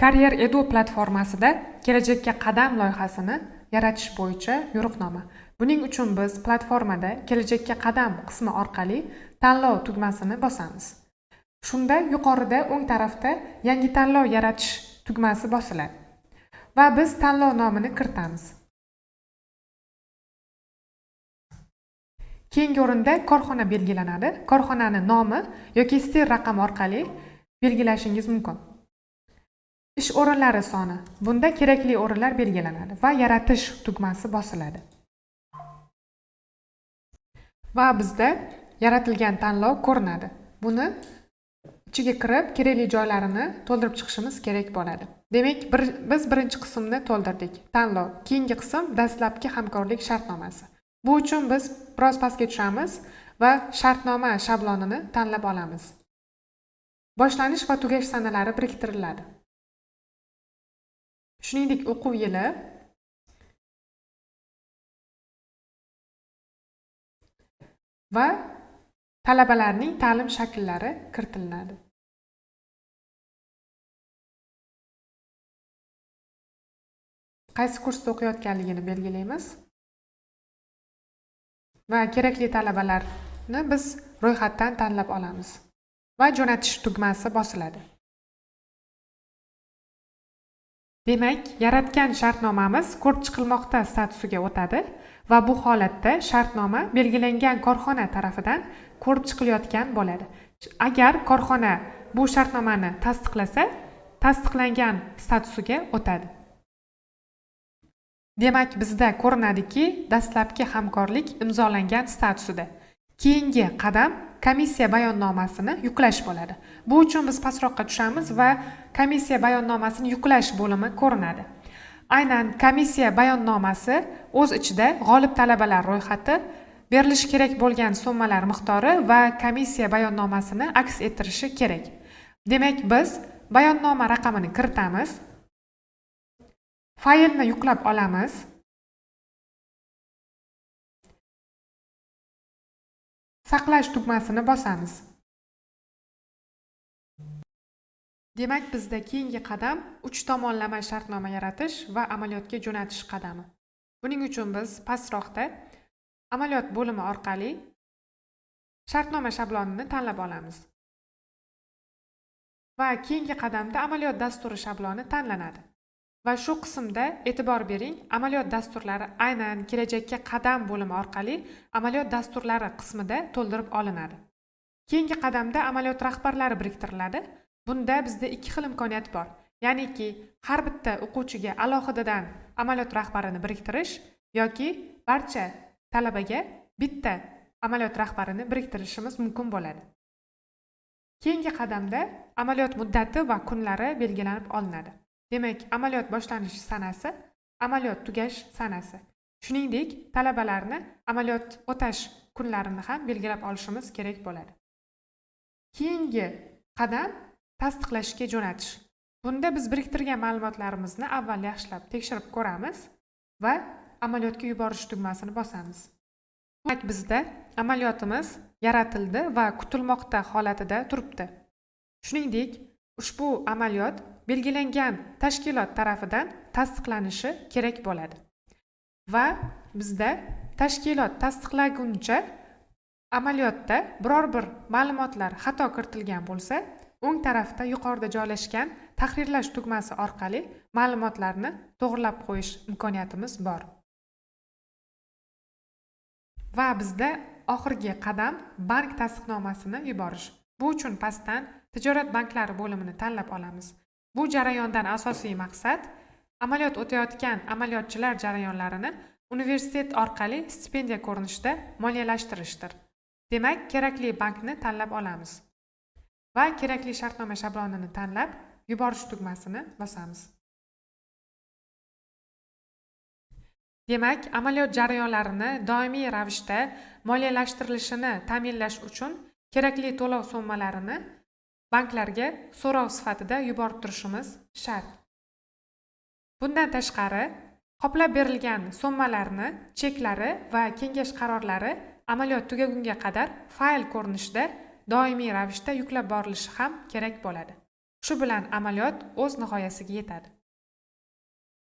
Career Edu platformasida kelajakka qadam loyihasini yaratish bo'yicha yo'riqnoma. Buning uchun biz platformada kelajakka qadam qismi orqali tanlov tugmasini bosamiz. Shunda yuqorida o'ng tarafda yangi tanlov yaratish tugmasi bosiladi va biz tanlov nomini kiritamiz. Keyingi o'rinda korxona belgilanadi. Korxonaning nomi yoki stir raqami orqali belgilashingiz mumkin. Ish o'rinlari soni. Bunda kerakli o'rinlar belgilanadi va yaratish tugmasi bosiladi. Va bizda yaratilgan tanlov ko'rinadi. Buni ichiga kirib, kerakli joylarini to'ldirib chiqishimiz kerak bo'ladi. Demak, biz birinchi qismni to'ldirdik. Tanlov. Keyingi qism dastlabki hamkorlik shartnomasi. Bu uchun biz biroz pastga tushamiz va shartnoma shablonini tanlab olamiz. Boshlanish va tugash sanalari biriktiriladi. Shuningdek, o'quv yili va talabalarning ta'lim shakllari kiritiladi. Qaysi kursda o'qiyotganligini belgilaymiz va kerakli talabalarni biz ro'yxatdan tanlab olamiz va jo'natish tugmasi bosiladi. Demak, yaratgan shartnomamiz ko'rib chiqilmoqda statusiga o'tadi va bu holatda shartnoma belgilangan korxona tarafidan ko'rib chiqilayotgan bo'ladi. Agar korxona bu shartnomani tasdiqlasa, tasdiqlangan statusiga o'tadi. Demak, bizda ko'rinadiki, dastlabki hamkorlik imzolangan statusida. Keyingi qadam komissiya bayonnomasini yuklash bo'ladi. Bu uchun biz pastroqqa tushamiz va komissiya bayonnomasini yuklash bo'limi ko'rinadi. Aynan komissiya bayonnomasi o'z ichida g'olib talabalar ro'yxati, berilishi kerak bo'lgan summalar miqdori va komissiya bayonnomasini aks ettirishi kerak. Demak, biz bayonnoma raqamini kiritamiz. Faylni yuklab olamiz. Saqlash tugmasini bosamiz. Demak, bizda keyingi qadam 3 tomonlama shartnoma yaratish va amaliyotga jo'natish qadami. Buning uchun biz pastroqda amaliyot bo'limi orqali shartnoma shablonini tanlab olamiz. Va keyingi qadamda amaliyot dasturi shabloni tanlanadi. Va shu qismda e'tibor bering, amaliyot dasturlari aynan kelajakka qadam bo'limi orqali amaliyot dasturlari qismida to'ldirib olinadi. Keyingi qadamda amaliyot rahbarlari biriktiriladi. Bunda bizda ikki xil imkoniyat bor. Ya'niki, har bitta o'quvchiga alohidadan amaliyot rahbarini biriktirish yoki barcha talabaga bitta amaliyot rahbarini biriktirishimiz mumkin bo'ladi. Keyingi qadamda amaliyot muddati va kunlari belgilanib olinadi. Demak, amaliyot boshlanish sanasi, amaliyot tugash sanasi. Shuningdek, talabalarni amaliyot o'tash kunlarini ham belgilab olishimiz kerak bo'ladi. Keyingi qadam tasdiqlashga jo'natish. Bunda biz biriktirgan ma'lumotlarimizni avval yaxshilab tekshirib ko'ramiz va amaliyotga yuborish tugmasini bosamiz. Demak, bizda amaliyotimiz yaratildi va kutilmoqda holatida turibdi. Shuningdek, ushbu amaliyot belgilangan tashkilot tarafidan tasdiqlanishi kerak bo'ladi. Va bizda tashkilot tasdiqlaguncha amaliyotda biror bir ma'lumotlar xato kiritilgan bo'lsa, o'ng tarafda yuqorida joylashgan tahrirlash tugmasi orqali ma'lumotlarni to'g'rilab qo'yish imkoniyatimiz bor. Va bizda oxirgi qadam bank tasdiqnomasini yuborish. Bu uchun pastdan tijorat banklari bo'limini tanlab olamiz. Bu jarayondan asosiy maqsad amaliyot o'tayotgan amaliyotchilar jarayonlarini universitet orqali stipendiya ko'rinishida moliyalashtirishdir. Demak, kerakli bankni tanlab olamiz va kerakli shartnoma shablonini tanlab yuborish tugmasini bosamiz. Demak, amaliyot jarayonlarini doimiy ravishda moliyalashtirilishini ta'minlash uchun kerakli to'lov summalarini banklarga so'rov sifatida yuborib turishimiz shart. Bundan tashqari, qoplab berilgan summalarni, cheklari va kengash qarorlari amaliyot tugagunga qadar fayl ko'rinishida doimiy ravishda yuklab borilishi ham kerak bo'ladi. Shu bilan amaliyot o'z nihoyasiga yetadi.